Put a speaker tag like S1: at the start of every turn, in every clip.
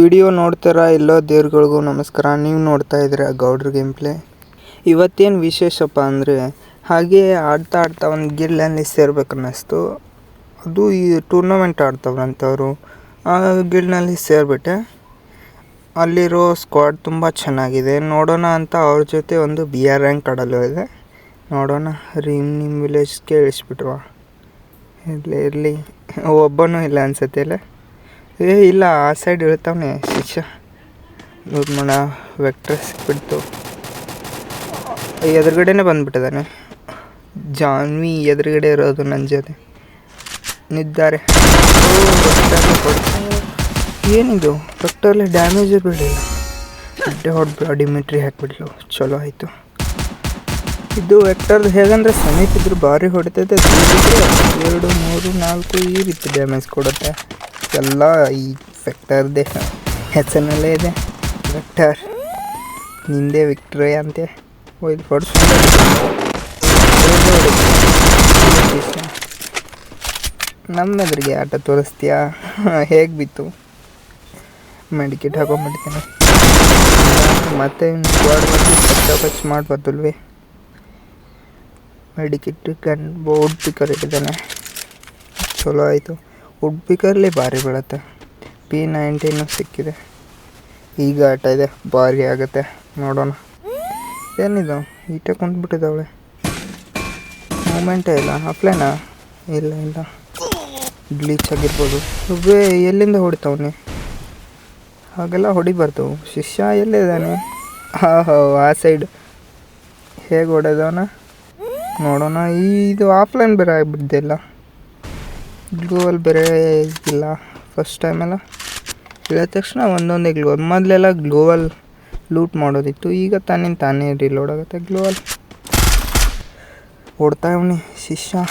S1: Video ನೋಡ್ತಾರಾ ಎಲ್ಲೋ ದೇವ್ರುಗಳಿಗೂ ನಮಸ್ಕಾರ. ನೀವು ನೋಡ್ತಾ ಇದ್ದೀರಾ ಗೌಡ್ರ ಗೇಮ್ ಪ್ಲೇ. ಇವತ್ತೇನು ವಿಶೇಷಪ್ಪ ಅಂದರೆ ಹಾಗೆ ಆಡ್ತಾ ಒಂದು ಗಿಲ್ಡಲ್ಲಿ ಸೇರ್ಬೇಕನ್ನಿಸ್ತು. ಅದು ಈ ಟೂರ್ನಮೆಂಟ್ ಆಡ್ತಾವ್ರಂಥವ್ರು. ಆ ಗಿಲ್ಡ್ನಲ್ಲಿ ಸೇರಿಬಿಟ್ಟೆ. ಅಲ್ಲಿರೋ ಸ್ಕ್ವಾಡ್ ತುಂಬ ಚೆನ್ನಾಗಿದೆ. ನೋಡೋಣ ಅಂತ ಅವ್ರ ಜೊತೆ ಒಂದು BR ರ್ಯಾಂಕ್ ಆಡಲು ಇದೆ. ನೋಡೋಣ ನಿಮ್ಮ ವಿಲೇಜ್ಗೆ ಇಳಿಸ್ಬಿಟ್ವಾ. ಇರಲಿ ಒಬ್ಬನೂ ಇಲ್ಲ ಅನ್ಸತ್ತೆ ಇಲ್ಲ. ಇಲ್ಲ ಆ ಸೈಡ್ ಇಳ್ತಾವನೆ ಶಿಷ್ಯ. ನೋಡ್ಮಣ ವೆಕ್ಟ್ರ್ ಸಿಕ್ಬಿಡ್ತು. ಎದುರುಗಡೆನೇ ಬಂದುಬಿಟ್ಟಿದ್ದಾನೆ. ಜಾನ್ವಿ ಎದುರುಗಡೆ ಇರೋದು ನನ್ನ ಜೊತೆ ನಿದ್ದಾರೆ. ಏನಿದು ವೆಕ್ಟರ್ಲಿ ಡ್ಯಾಮೇಜ್ ಬೀಳಿಲ್ಲ. ಹೊಡೆದು ಡಿಮಿಟ್ರಿ ಹಾಕಿಬಿಡ್ಲು. ಚಲೋ ಆಯಿತು. ಇದು ವೆಕ್ಟರ್ದು ಹೇಗಂದರೆ ಸಮೀಪ ಇದ್ರೂ ಭಾರಿ ಹೊಡಿತೈತೆ. 2, 3, 4 ಈ ರೀತಿ ಡ್ಯಾಮೇಜ್ ಕೊಡುತ್ತೆ. ಎಲ್ಲ ಈ ವೆಕ್ಟರ್ದೇ ಹೆಸರಿನಲ್ಲೇ ಇದೆ. ವೆಕ್ಟರ್ ನಿಂದೆ ವಿಕ್ಟ್ರಿ ಅಂತೆ ಒಯ್ದು ಹೊಡ್ಸ್ಕೊಂಡು ನಮ್ಮೆದ್ರಿಗೆ ಆಟ ತೋರಿಸ್ತೀಯಾ? ಹೇಗೆ ಬಿತ್ತು? ಮೆಡಿಕೇಟ್ ಹಾಕೊಂಡ್ಬಿಡ್ತೀನಿ. ಮತ್ತೆ ಸ್ಕ್ವಾಡ್ ಖರ್ಚು ಮಾಡ್ಬಾರ್ದಲ್ವೇ? ಮೆಡಿಕೇಟ್ ಗನ್ ವುಡ್ ಪಿಕರ್ ಇಟ್ಟಿದ್ದಾನೆ. ಚಲೋ ಆಯಿತು. ವುಡ್ ಪಿಕರ್ಲಿ ಭಾರಿ ಬೀಳುತ್ತೆ. P19 ಸಿಕ್ಕಿದೆ. ಈಗ ಆಟ ಇದೆ, ಭಾರಿ ಆಗುತ್ತೆ. ನೋಡೋಣ. ಏನಿದು ಈಟ ಕುಂತ್ಬಿಟ್ಟಿದ್ದಾವಳೆ. ಮೂಮೆಂಟೇ ಇಲ್ಲ. ಆಫ್ಲೈನಾ? ಇಲ್ಲ ಗ್ಲೀಚ್ ಆಗಿರ್ಬೋದು. ಎಲ್ಲಿಂದ ಹೊಡಿತಾವನೆ? ಹಾಗೆಲ್ಲ ಹೊಡಿಬಾರ್ದು. ಶಿಷ್ಯ ಎಲ್ಲಿದ್ದಾನೆ? ಆ ಸೈಡ್ ಹೇಗೆ ಹೊಡೆದವನ ನೋಡೋಣ. ಇದು ಆಫ್ಲೈನ್ ಬೇರೆ ಆಗಿಬಿಟ್ಟಿದೆಲ್ಲ. ಗ್ಲೂವಲ್ ಬೇರೆ ಇಲ್ಲ. ಫಸ್ಟ್ ಟೈಮೆಲ್ಲ ಇಳಿದ ತಕ್ಷಣ ಒಂದೊಂದೇ ಗ್ಲೂವಲ್. ಮೊದಲೆಲ್ಲ ಗ್ಲೂವಲ್ ಲೂಟ್ ಮಾಡೋದಿತ್ತು. ಈಗ ತಾನೇ ರಿಲೋಡ್ ಆಗುತ್ತೆ ಗ್ಲೂವಲ್. ಹೊಡ್ತಾವನಿ ಶಿಷ್ಯ.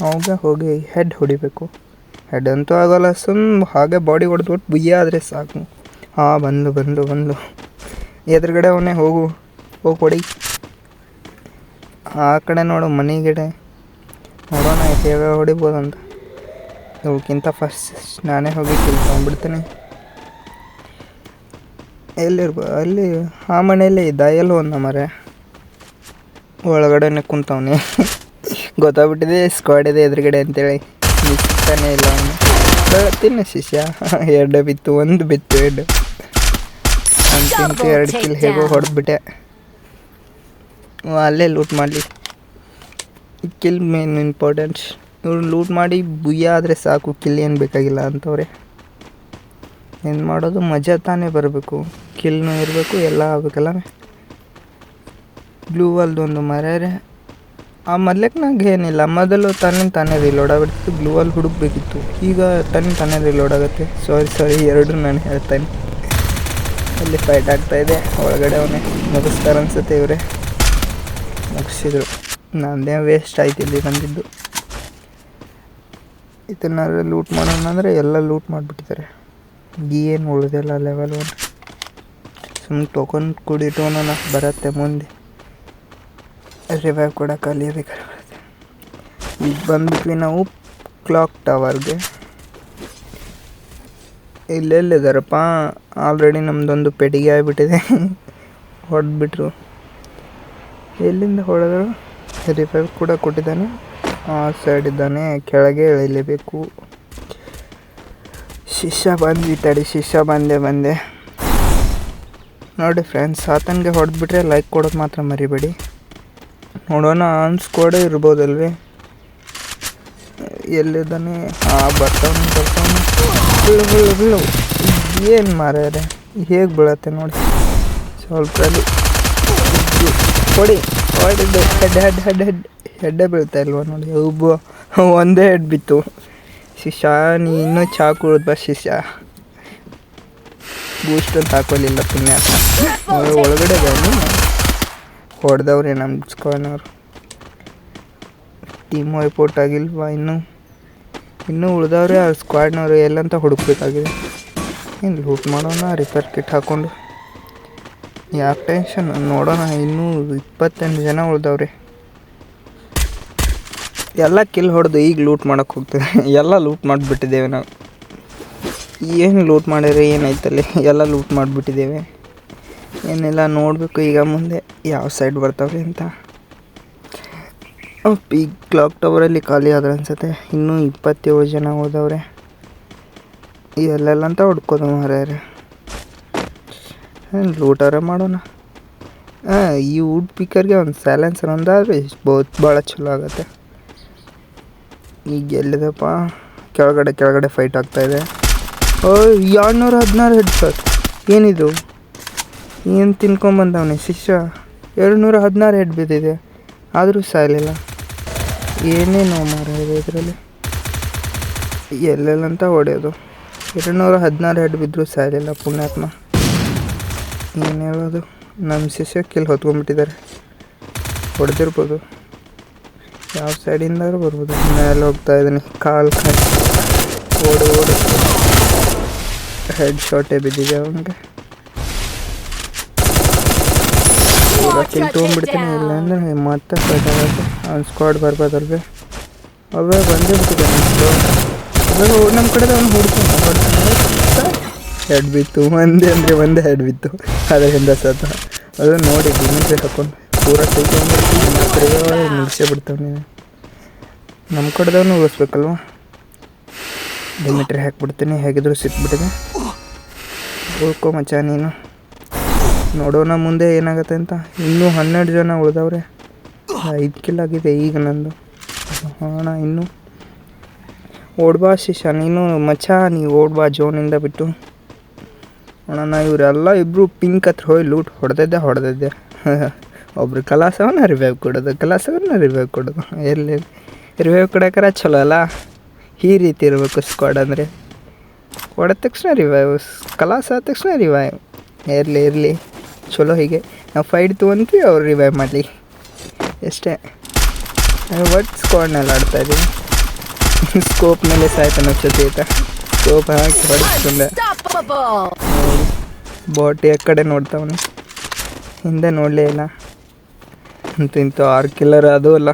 S1: ಅವಾಗ ಹೋಗಿ ಹೆಡ್ ಹೊಡಿಬೇಕು. ಹೆಡ್ ಅಂತೂ ಆಗೋಲ್ಲ. ಹಾಗೆ ಬಾಡಿ ಹೊಡೆದ್ಬಿಟ್ಟು ಬುಯ್ಯ ಆದರೆ ಸಾಕು. ಬಂದು ಎದುರುಗಡೆ ಅವನೇ. ಹೋಗಿ ಹೊಡಿ. ಆ ಕಡೆ ನೋಡು ಮನೆಗಡೆ. ನೋಡೋಣ ಹೇಗೆ ಹೊಡಿಬೋದಂತ. ಇವಕ್ಕಿಂತ ಫಸ್ಟ್ ನಾನೇ ಹೋಗಿ ತಿಳ್ಕೊಂಡ್ಬಿಡ್ತೀನಿ. ಅಲ್ಲಿ ಆ ಮನೆಯಲ್ಲೇ ಇದ್ದ. ಎಲ್ಲೋ ಒಂದು ಮರೆ ಒಳಗಡೆನೆ ಕುಂತವನೆ. ಗೊತ್ತಾಗ್ಬಿಟ್ಟಿದೆ ಸ್ಕ್ವಾಡ್ ಇದೆ ಎದುರುಗಡೆ ಅಂತೇಳಿ. ನಿಲ್ತಾನೆ ಇಲ್ಲ ಅವನು. ಬೆಳತೀನಿ ಶಿಷ್ಯ. 2 ಬಿತ್ತು, 1 ಬಿತ್ತು, 2 ಅಂತಿಂತು 2 ಕಿಲ್ ಹೇಗೋ ಹೊಡೆದ್ಬಿಟ್ಟೆ. ಅಲ್ಲೇ ಲೂಟ್ ಮಾಡಲಿ. Kill main importance. ಇವ್ರು ಲೂಟ್ ಮಾಡಿ ಬುಯ್ಯ ಆದರೆ ಸಾಕು. ಕಿಲ್ ಏನು ಬೇಕಾಗಿಲ್ಲ ಅಂತವ್ರೆ. ಏನು ಮಾಡೋದು? ಮಜಾ ತಾನೇ ಬರಬೇಕು. ಕಿಲ್ನೂ ಇರಬೇಕು, ಎಲ್ಲ ಆಗಬೇಕಲ್ಲ. ಗ್ಲೂವಲ್ದೊಂದು ಮರ್ಯಾರೆ. ಆ ಮೊದ್ಲಕ್ಕೆ ನಂಗೆ ಏನಿಲ್ಲ. ಮೊದಲು ತಾನೇ ರಿಲೋಡ್ ಆಗ್ಬಿಡ್ತಿತ್ತು. ಗ್ಲೂವಲ್ ಹುಡುಕ್ಬೇಕಿತ್ತು. ಈಗ ತಾನೇ ರಿಲೋಡ್ ಆಗುತ್ತೆ. ಸಾರಿ 2 ನಾನು ಹೇಳ್ತೇನೆ. ಅಲ್ಲಿ ಫೈಟ್ ಆಗ್ತಾಯಿದೆ. ಒಳಗಡೆ ಅವನೇ ಮುಗಿಸ್ತಾರೆ ಅನ್ಸುತ್ತೆ ಇವರೇ. ಮುಗಿಸಿದ್ರು. ನಂದೇ ವೇಸ್ಟ್ ಆಯ್ತು ಇಲ್ಲಿ ಬಂದಿದ್ದು. ಇದನ್ನಾದ್ರೆ ಲೂಟ್ ಮಾಡೋಣ ಅಂದರೆ ಎಲ್ಲ ಲೂಟ್ ಮಾಡಿಬಿಟ್ಟಿದ್ದಾರೆ. ಏನು ಉಳಿದಿಲ್ಲ ಲೆವೆಲ್ 1. ಸುಮ್ಮನೆ ಟೋಕನ್ ಕೂಡಿಟ್ಟೋಣ ಬರುತ್ತೆ ಮುಂದೆ. ರಿವೈವ್ ಕೂಡ ಕಲಿಯಬೇಕಾಗುತ್ತೆ. ಈಗ ಬಂದ್ಬಿಟ್ವಿ ನಾವು ಕ್ಲಾಕ್ ಟವರ್ಗೆ. ಇಲ್ಲೆಲ್ಲಿದ್ದಾರಪ್ಪ? ಆಲ್ರೆಡಿ ನಮ್ಮದೊಂದು ಪೆಟ್ಟಿಗೆ ಆಗಿಬಿಟ್ಟಿದೆ. ಹೊಡೆದ್ಬಿಟ್ರು. ಎಲ್ಲಿಂದ ಹೊಡೆದ್ರು? ರಿವೈವ್ ಕೂಡ ಕೊಟ್ಟಿದ್ದಾನೆ. ಆ ಸೈಡ್ ಇದ್ದಾನೆ. ಕೆಳಗೆ ಇಳಿಲೇಬೇಕು. ಶಿಷ್ಯ ಬಂದ್ವಿ ತಡಿ. ಶಿಷ್ಯ ಬಂದೆ ನೋಡಿ ಫ್ರೆಂಡ್ಸ್. ಆತನಿಗೆ ಹೊಡೆದ್ಬಿಟ್ರೆ ಲೈಕ್ ಕೊಡೋದು ಮಾತ್ರ ಮರಿಬೇಡಿ. ನೋಡೋಣ ಅನ್ಸ್ಕೊಡೇ ಇರ್ಬೋದಲ್ವೇ? ಎಲ್ಲಿದ್ದಾನೆ? ಬರ್ತಾವನೆ. ಬೀಳು. ಏನು ಮಾರ್ಯಾರೆ ಹೇಗೆ ಬೀಳತ್ತೆ ನೋಡಿ. ಸ್ವಲ್ಪ ಹೊಡಿದ್ದು ಹೆಡ್ಡೆ ಬೀಳ್ತಾ ಇಲ್ವ ನೋಡಿ. ಒಂದೇ ಹೆಡ್ ಬಿತ್ತು. ಶಿಷ್ಯ ನೀ ಇನ್ನೂ ಚಾಕು ಉಳಿದ ಶಿಷ್ಯ. ಬೂಸ್ಟ್ ಅಂತ ಹಾಕೋಲಿಲ್ಲ ಪುಣ್ಯಾಕ. ಒಳಗಡೆ ಬನ್ನಿ. ಹೊಡೆದವ್ರೆ ನಮ್ಮ ಸ್ಕ್ವಾಡ್ನವ್ರು. ಟೀಮ್ ವೈಪೌಟ್ ಆಗಿಲ್ವಾ? ಇನ್ನೂ ಉಳಿದವ್ರೆ ಆ ಸ್ಕ್ವಾಡ್ನವರು. ಎಲ್ಲಂತ ಹುಡುಕ್ಬೇಕಾಗಿದೆ. ಏನು ಲೂಟ್ ಮಾಡೋಣ. ರಿಪೇರ್ ಕಿಟ್ ಹಾಕ್ಕೊಂಡು ಯಾಕೆ ಟೆನ್ಷನ್. ನೋಡೋಣ. ಇನ್ನೂ 28 ಜನ ಉಳಿದವ್ರೆ. ಎಲ್ಲ ಕಿಲ್ ಹೊಡೆದು ಈಗ ಲೂಟ್ ಮಾಡೋಕ್ಕೆ ಹೋಗ್ತದೆ. ಎಲ್ಲ ಲೂಟ್ ಮಾಡಿಬಿಟ್ಟಿದ್ದೇವೆ ನಾವು. ಏನು ಲೂಟ್ ಮಾಡ್ಯಾರ ಏನಾಯ್ತಲ್ಲಿ ಎಲ್ಲ ಲೂಟ್ ಮಾಡಿಬಿಟ್ಟಿದ್ದೇವೆ. ಏನೆಲ್ಲ ನೋಡಬೇಕು ಈಗ ಮುಂದೆ ಯಾವ ಸೈಡ್ ಬರ್ತಾವ್ರಿ ಅಂತ. ಪೀಕ್ ಕ್ಲಾಕ್ ಟವರಲ್ಲಿ ಖಾಲಿ ಆದ್ರೆ ಅನ್ಸುತ್ತೆ. ಇನ್ನೂ 27 ಜನ ಹೋದವ್ರೆ. ಎಲ್ಲೆಲ್ಲ ಅಂತ ಹುಡ್ಕೋದು ಮಾರ್ಯಾರ. ಲೂಟಾರ ಮಾಡೋಣ. ಈ ವುಡ್ ಪಿಕ್ಕರ್ಗೆ ಒಂದು ಸೈಲೆನ್ಸರ್ ಒಂದಾದ್ರೆ ಭಾಳ ಚಲೋ ಆಗುತ್ತೆ. ಈಗ ಎಲ್ಲಿದಪ್ಪ ಕೆಳಗಡೆ ಫೈಟ್ ಆಗ್ತಾಯಿದೆ. 216 ಹೆಡ್ ಸರ್. ಏನಿದು ಏನು ತಿನ್ಕೊಂಬಂದವನೇ ಶಿಷ್ಯ. 216 ಹೆಡ್ ಬಿದ್ದಿದೆ ಆದರೂ ಸಾಯಲಿಲ್ಲ. ಏನೇನೋ ಮಾರಾಯ ಇದರಲ್ಲಿ ಎಲ್ಲೆಲ್ಲಂತ ಹೊಡೆಯೋದು. 216 ಹೆಡ್ ಬಿದ್ದರೂ ಸಾಯಲಿಲ್ಲ ಪುಣ್ಯಾತ್ಮ. ಏನು ಹೇಳೋದು, ನಮ್ಮ ಶಿಷ್ಯ ಕಿಲ್ ಹೊತ್ಕೊಂಡ್ಬಿಟ್ಟಿದ್ದಾರೆ. ಹೊಡೆದಿರ್ಬೋದು, ಯಾವ ಸೈಡಿಂದಾದ್ರೂ ಬರ್ಬೋದು. ಮೇಲೆ ಹೋಗ್ತಾ ಇದ್ದೀನಿ, ಕಾಲು ಓಡು ಹೆಡ್ ಶಾಟೇ ಬಿದ್ದಿದೆ ಅವನಿಗೆ. ಪೂರ ಕಿಲ್ ತೊಗೊಂಡ್ಬಿಡ್ತೀನಿ. ಇಲ್ಲ ಅಂದರೆ ಮತ್ತೆ ಫೈಟ್ ಆಗುತ್ತೆ. ಅವ್ನ ಸ್ಕ್ವಾಡ್ ಬರ್ಬೋದಲ್ವೇ. ಅವೇ ಬಂದೇ ಬಿಟ್ಟಿದೆ ನಮ್ಮ ಕಡೆ. ಅವ್ನು ಹೊಡ್ತಾನೆ ಹೆಡ್ ಬಿತ್ತು. ಒಂದೇ ಹೆಡ್ ಬಿತ್ತು, ಅದರಿಂದ ಸತ. ಅದು ನೋಡಿ ಡಿಮಿಟ್ರಿ ಹಾಕೊಂಡು ಪೂರ ತೊಗೊಂಡ್ಬಿಡ್ತೀನಿ. ಮುಗಿಸೇ ಬಿಡ್ತಾವೆ. ನೀವು ನಮ್ಮ ಕಡೆದವನು ಉಳಿಸ್ಬೇಕಲ್ವ. ಡಿಮಿಟ್ರಿ ಹಾಕ್ಬಿಡ್ತೀನಿ. ಹೇಗಿದ್ರು ಸಿಕ್ಬಿಟ್ಟಿದೆ. ಉಳ್ಕೊ ಮಚ್ಚ ನೀನು. ನೋಡೋಣ ಮುಂದೆ ಏನಾಗುತ್ತೆ ಅಂತ. ಇನ್ನೂ 12 ಜನ ಉಳಿದವ್ರೆ. 5 ಕಿಲ್ ಆಗಿದೆ ಈಗ ನಂದು. ಅಣ್ಣ ಇನ್ನೂ ಓಡ್ಬಾ ಶಿಷ್ಯ ನೀನು ಮಚ್ಚ. ನೀವು ಓಡ್ಬಾ ಜೋನಿಂದ ಬಿಟ್ಟು. ಅಣ್ಣ ಇವರೆಲ್ಲ ಇಬ್ಬರು ಪಿಂಕ್ ಹತ್ರ ಹೋಗಿ ಲೂಟ್ ಹೊಡೆದಿದ್ದೆ. ಒಬ್ರು ಕಲಾಸವನ್ನ ರಿವೈವ್ ಕೊಡೋದು. ಎಲ್ಲಿ ರಿವೈವ್ ಕೊಡೋಕ್ಕಾರ ಚಲೋ ಅಲ್ಲ. ಈ ರೀತಿ ಇರಬೇಕು ಸ್ಕ್ವಾಡ್ ಅಂದರೆ. ಹೊಡೆದ ತಕ್ಷಣ ರಿವೈವ್, ಕಲಾಸ ಆದ ತಕ್ಷಣ ರಿವೈವ್. ಇರಲಿ ಚಲೋ. ಹೀಗೆ ನಾವು ಫೈಟ್ ತೊಗೊಂತೀವಿ, ಅವ್ರು ರಿವೈವ್ ಮಾಡಲಿ ಅಷ್ಟೇ. ಒಟ್ಟು ಸ್ಕ್ವಾಡ್ನಲ್ಲಿ ಆಡ್ತಾಯಿದ್ದೀವಿ. ಸ್ಕೋಪ್ ಮೇಲೆ ಸಾಯ್ತಾನೆ ಜೊತೆ ಆಯ್ತಾ. ಸ್ಕೋಪ್ ಹಾಕಿ ಹೊಡೆಸ್ಕೊಂಡೆ. ಬಾಟ್ ಆ ಕಡೆ ನೋಡ್ತಾವನೆ, ಹಿಂದೆ ನೋಡಲೇ ಇಲ್ಲ. ಇಂತು 6 ಕಿಲ್ಲರ್ ಅದು ಅಲ್ಲ.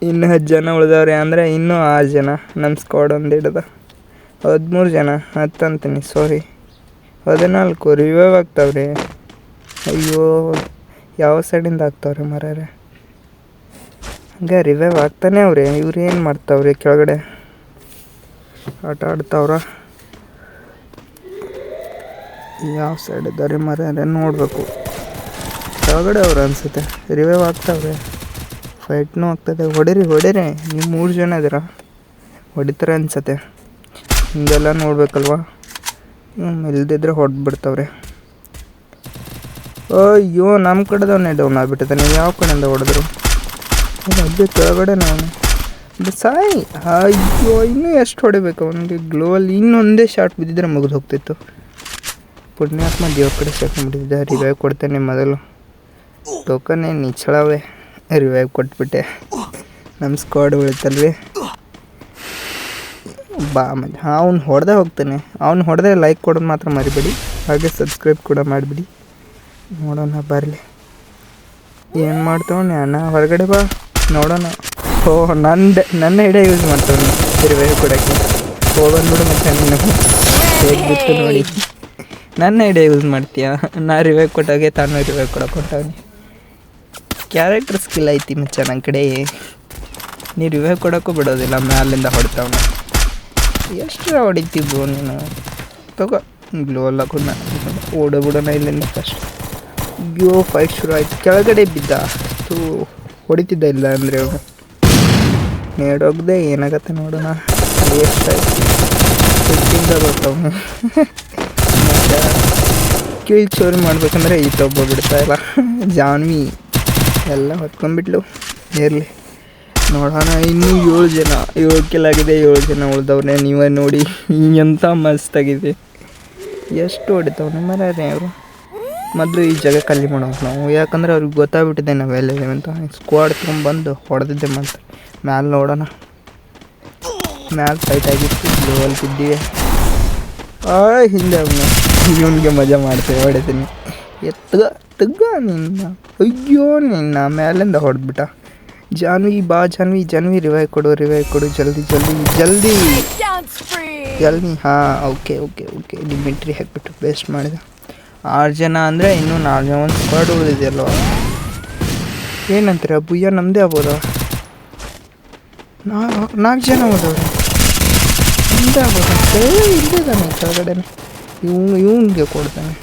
S1: ಇನ್ನು 10 ಜನ ಉಳಿದವ್ರೆ ಅಂದರೆ ಇನ್ನೂ 6 ಜನ. ನಮ್ಮ ಸ್ಕ್ವಾಡ್ ಒಂದು ಹಿಡ್ದ 13 ಜನ. 10 ಅಂತೀನಿ, ಸಾರಿ 14 ರಿವೈವ್ ಆಗ್ತಾವ್ರಿ. ಅಯ್ಯೋ ಯಾವ ಸೈಡಿಂದ ಆಗ್ತಾವ್ರೆ ಮರ್ಯಾರೆ. ಹಂಗೆ ರಿವೈವ್ ಆಗ್ತಾನೆ ಅವ್ರೆ. ಇವ್ರು ಏನು ಮಾಡ್ತಾವ್ರಿ ಕೆಳಗಡೆ ಆಟ ಆಡ್ತಾವ್ರ. ಯಾವ ಸೈಡ್ ಇದ್ದಾರೆ ಮರ್ಯಾರೆ ನೋಡಬೇಕು. ಕೆಳಗಡೆ ಅವ್ರು ಅನಿಸುತ್ತೆ. ರಿವೈವ್ ಆಗ್ತಾವ್ರೆ, ಫೈಟ್ನೂ ಆಗ್ತದೆ. ಹೊಡೀರಿ ನೀವು 3 ಜನ ಇದ್ದೀರಾ, ಹೊಡಿತಾರೆ ಅನ್ಸತ್ತೆ. ಹಿಂಗೆಲ್ಲ ನೋಡ್ಬೇಕಲ್ವ. ಇಲ್ದಿದ್ರೆ ಹೊಡೆದ್ಬಿಡ್ತಾವ್ರೆ. ಅಯ್ಯೋ ನಮ್ಮ ಕಡೆದವನ್ನೇ ಡೌನ್ ಆಗಿಬಿಟ್ಟಿದೆ. ನೀವು ಯಾವ ಕಡೆಯಿಂದ ಹೊಡೆದ್ರು? ಅದೇ ಕೆಳಗಡೆ ನಾವು ಸಾಯಿ. ಅಯ್ಯೋ ಇನ್ನೂ ಎಷ್ಟು ಹೊಡಿಬೇಕು ಅವನಿಗೆ. ಗ್ಲೋವಲ್ಲಿ ಇನ್ನೊಂದೇ ಶಾಟ್ ಬಿದ್ದಿದ್ರೆ ಮುಗಿದು ಹೋಗ್ತಿತ್ತು. ಪುಣ್ಯಾತ್ಮ ದೇವ್ರ ಕಡೆ ಸೇರ್ಕೊಂಡ್ಬಿಟ್ಟಿದ್ದೆ. ರಿವೈವ್ ಕೊಡ್ತೇನೆ ಮೊದಲು. ಟೋಕನ್ನೇ ನಿಚ್ಚಳವೇ. ರಿವೈವ್ ಕೊಟ್ಬಿಟ್ಟೆ. ನಮ್ಮ ಸ್ಕ್ವಾಡ್ ಉಳಿತಲ್ವಿ. ಬಾ ಮಜಾ. ಅವ್ನು ಹೊಡೆದೇ ಹೋಗ್ತಾನೆ. ಅವ್ನು ಹೊಡೆದೇ ಲೈಕ್ ಕೊಡೋದು ಮಾತ್ರ ಮರಿಬೇಡಿ. ಹಾಗೆ ಸಬ್ಸ್ಕ್ರೈಬ್ ಕೂಡ ಮಾಡಿಬಿಡಿ. ನೋಡೋಣ ಬರಲಿ ಏನು ಮಾಡ್ತಾವನೆ. ಅಣ್ಣ ಹೊರಗಡೆ ಬಾ ನೋಡೋಣ. ನನ್ನ ಐಡಿಯಾ ಯೂಸ್ ಮಾಡ್ತಾವನೆ ರಿವೈವ್ ಕೊಡೋಕ್ಕೆ. ಹೋಗಂದ್ಬಿಡು ಮತ್ತೆ ನೀನು ಹೇಗೆ ಬಿತ್ತು ನೋಡಿ. ನನ್ನ ಐಡಿಯಾ ಯೂಸ್ ಮಾಡ್ತೀಯಾ? ನಾ ರಿವೈವ್ ಕೊಟ್ಟಾಗೆ ತಾನು ರಿವೈವ್ ಕೊಡೋಕೆ ಹೊಂಟವನಿ. ಕ್ಯಾರೆಕ್ಟರ್ ಸ್ಕಿಲ್ ಐತಿ ಮಚ್ಚ ನನ್ನ ಕಡೆ. ನೀ ರಿವೈವ್ ಕೊಡೋಕ್ಕೂ ಬಿಡೋದಿಲ್ಲ. ಮ್ಯಾಲಿಂದ ಹೊಡ್ತಾವನೆ. ಎಷ್ಟು ಹೊಡಿತಿದ್ದು ನೀನು. ತಗೋ ಗ್ಲೋ ಎಲ್ಲ ಕೂಡ ಓಡೋಬಿಡೋಣ ಇಲ್ಲಿಂದ ಫಸ್ಟ್. ಅಯ್ಯೋ ಫೈಟ್ ಶುರು ಆಯ್ತು. ಕೆಳಗಡೆ ಬಿದ್ದ. ಹೊಡಿತಿದ್ದ ಇಲ್ಲ ಅಂದರೆ ಅವನು ನೇಡೋಗ್ದೆ. ಏನಾಗತ್ತೆ ನೋಡೋಣ. ಎಷ್ಟಾಯ್ತು ಸಿಕ್ಕಿಂದ ಬರ್ತಾವನು. ಮತ್ತು ಕೀಳ್ ಚೋರಿ ಮಾಡ್ಬೇಕಂದ್ರೆ ಈತ ಒಬ್ಬ ಬಿಡ್ತಾಯಿಲ್ಲ. ಜಾನ್ವಿ ಎಲ್ಲ ಹೊತ್ಕೊಂಡ್ಬಿಟ್ಲು. ಇರಲಿ ನೋಡೋಣ. ಇನ್ನೂ 7 ಜನ. 7 ಕಿಲ್ ಆಗಿದೆ. 7 ಜನ ಉಳ್ದವ್ರೆ. ನೀವೇ ನೋಡಿ ಎಂಥ ಮಸ್ತಾಗಿದೆ. ಎಷ್ಟು ಹೊಡಿತಾವನೆ ಮರ್ಯಾರೆ ಅವರು. ಮೊದಲು ಈ ಜಾಗ ಖಾಲಿ ಮಾಡೋದು ನಾವು. ಯಾಕಂದರೆ ಅವ್ರಿಗೆ ಗೊತ್ತಾಗ್ಬಿಟ್ಟಿದೆ ನಾವೆಲ್ಲಿದ್ದೇವೆ ಅಂತ. ಸ್ಕ್ವಾಡ್ ತೊಗೊಂಡ್ಬಂದು ಹೊಡೆದಿದ್ದೆ ಮತ್ತೆ. ಮ್ಯಾಲೆ ನೋಡೋಣ. ಮ್ಯಾಲೆ ಫೈಟ್ ಆಗಿತ್ತು. ಗ್ಲೋವಲ್ಲಿ ಬಿದ್ದೀವಿ. ಹಿಂದೆ ಅವನು ಇವನಿಗೆ ಮಜಾ ಮಾಡ್ತೇವೆ. ಹೊಡಿತೀನಿ. ತಗ್ಗ ನಿನ್ನ. ಅಯ್ಯೋ ನಿನ್ನ ಮೇಲಿಂದ ಹೊಡೆದ್ಬಿಟ್ಟ. ಜಾನ್ವಿ ಬಾ ಜಾನ್ವಿ ರಿವೈವ್ ಕೊಡು ಜಲ್ದಿ. ಎಲ್ಲಿ ಹಾಂ ಓಕೆ ಓಕೆ ಓಕೆ ಡಿಮಿಟ್ರಿ ಹಾಕ್ಬಿಟ್ಟು ಬೇಸ್ಟ್ ಮಾಡಿದೆ. 6 ಜನ ಅಂದರೆ ಇನ್ನೂ 4 ಜನ ಒಂದು ಸ್ಕ್ವಾಡ್ ಉಳಿದಿದೆಯಲ್ವ. ಏನಂತೀರ ಬುಯ್ಯ ನಮ್ಮದೇ ಆಗ್ಬೋದಾ? 4 ಜನ ಹೋದವ್ರೆ ನಮ್ಮದೇ ಆಗ್ಬೋದಾ? ಇಲ್ಲೇ ಇದ್ದಾನೆ ಕೆಳಗಡೆ. ಇವನಿಗೆ ಕೊಡ್ತಾನೆ.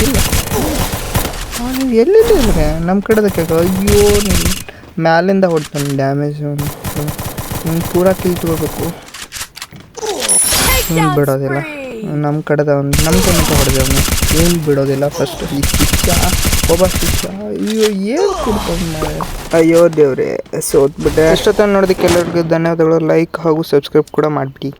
S1: ಇಲ್ಲ ಎಲ್ಲಿದೆ ನಮ್ಮ ಕಡೆದಕ್ಕೆ. ಅಯ್ಯೋ ಮ್ಯಾಲಿಂದ ಹೊಡ್ತಾನೆ ಡ್ಯಾಮೇಜ್. ಅವ್ನು ಪೂರಾ ಕಿಲ್ ತಗೋಬೇಕು. ಇವ್ನು ಬಿಡೋದಿಲ್ಲ. ನಮ್ಮ ಕಡೆದ ನಮ್ಮ ಸಮೇತ ಹೊಡೆದೆ ಅವನು. ಇವ್ನು ಬಿಡೋದಿಲ್ಲ. ಫಸ್ಟ್ ಈ ಶಿಕ್ಷ ಒಬ್ಬ ಶಿಕ್ಷ. ಅಯ್ಯೋ ಏನು ಕೊಡ್ತಾನೆ. ಅಯ್ಯೋ ದೇವ್ರೆ ಸೋತ್ಬಿಟ್ಟೆ. ಎಷ್ಟೊತ್ತ ನೋಡೋದಕ್ಕೆ ಎಲ್ಲರಿಗೂ ಧನ್ಯವಾದಗಳು. ಲೈಕ್ ಹಾಗೂ ಸಬ್ಸ್ಕ್ರೈಬ್ ಕೂಡ ಮಾಡಿಬಿಡಿ.